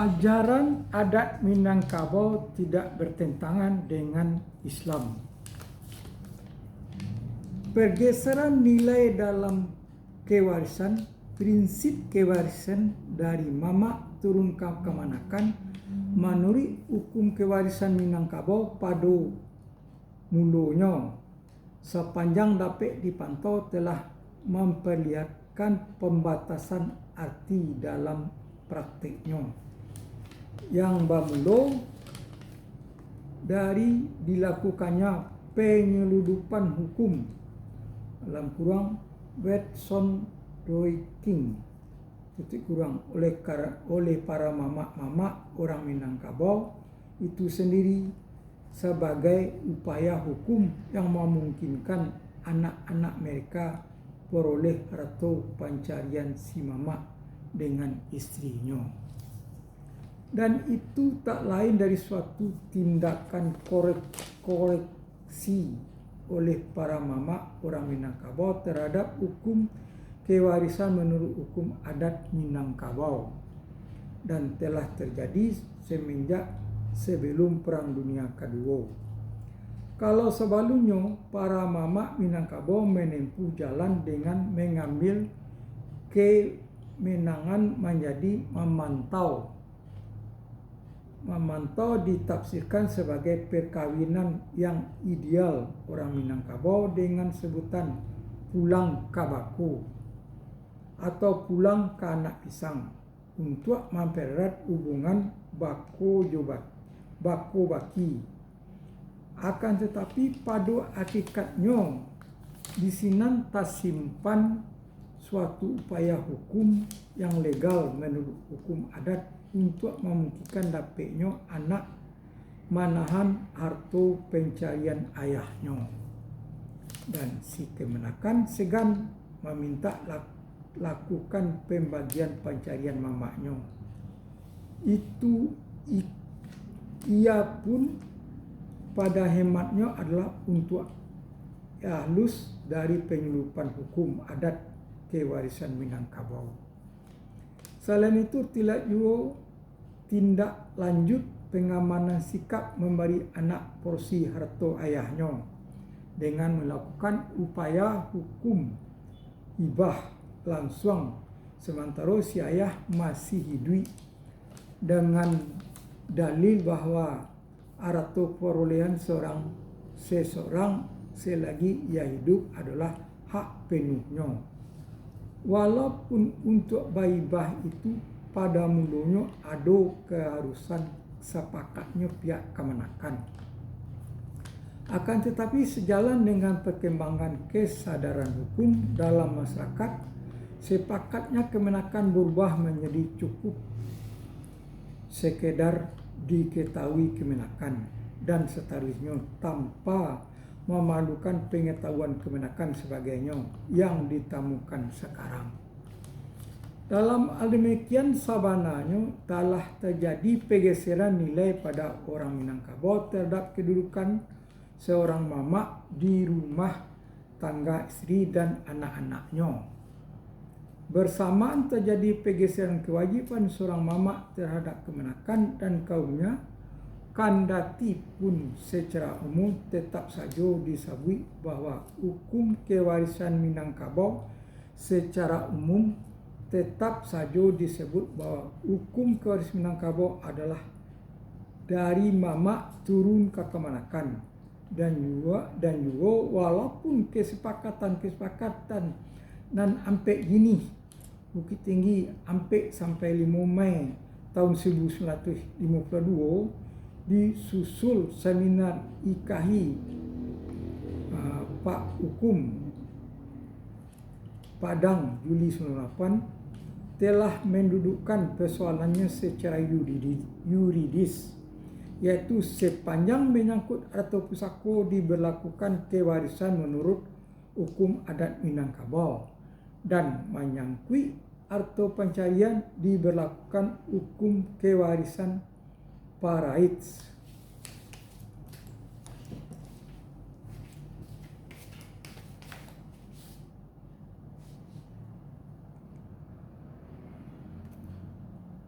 Ajaran adat Minangkabau tidak bertentangan dengan Islam. Pergeseran nilai dalam kewarisan, prinsip kewarisan dari mama turun ke kemanakan menurut hukum kewarisan Minangkabau pada mulanya sepanjang dapat dipantau telah memperlihatkan pembatasan arti dalam praktiknya. Yang bermula dari dilakukannya penyeludupan hukum dalam kurang Watson Doiting oleh para mama-mama orang Minangkabau itu sendiri sebagai upaya hukum yang memungkinkan anak-anak mereka peroleh harta pencarian si mama dengan istrinya. Dan itu tak lain dari suatu tindakan koreksi oleh para mama orang Minangkabau terhadap hukum kewarisan menurut hukum adat Minangkabau, dan telah terjadi semenjak sebelum Perang Dunia Kedua. Kalau sebelumnya para mama Minangkabau menempuh jalan dengan mengambil kemenangan menjadi memantau ditafsirkan sebagai perkawinan yang ideal orang Minangkabau dengan sebutan pulang ke baku atau pulang ke anak pisang untuk mempererat hubungan bako baki. Akan tetapi pada hakikatnya di sini tersimpan suatu upaya hukum yang legal menurut hukum adat untuk memungkinkan dapatnya anak menahan harta pencarian ayahnya, dan si kemenakan segan meminta lakukan pembagian pencarian mamanya. Ia pun pada hematnya adalah untuk halus dari penyeludupan hukum adat kewarisan Minangkabau. Selain itu tidak juga tindak lanjut pengamanan sikap memberi anak porsi harta ayahnya dengan melakukan upaya hukum hibah langsung sementara si ayah masih hidup dengan dalil bahwa harta perolehan seseorang selagi ia hidup adalah hak penuhnya. Walaupun untuk hibah itu pada mulanya ada keharusan sepakatnya pihak kemenakan. Akan tetapi sejalan dengan perkembangan kesadaran hukum dalam masyarakat, sepakatnya kemenakan berubah menjadi cukup sekedar diketahui kemenakan dan seterusnya tanpa memalukan pengetahuan kemenakan sebagainya yang ditemukan sekarang. Dalam hal demikian sabananya telah terjadi pergeseran nilai pada orang Minangkabau terhadap kedudukan seorang mama di rumah tangga istri dan anak-anaknya. Bersamaan terjadi pergeseran kewajiban seorang mama terhadap kemenakan dan kaumnya, kandati pun secara umum tetap saja disebut bahwa hukum kewarisan Minangkabau secara umum tetap saja disebut bahwa hukum kewarisan Minangkabau adalah dari mama turun ke kemenakan, dan juga walaupun kesepakatan dan sampai gini Bukit Tinggi sampai 5 Mei tahun 1952 disusul seminar IKHI Pak Hukum Padang Juli 1998 telah mendudukkan persoalannya secara yuridis, yaitu sepanjang menyangkut harta pusaka diberlakukan kewarisan menurut hukum adat Minangkabau, dan menyangkut harta pencarian diberlakukan hukum kewarisan Parahits.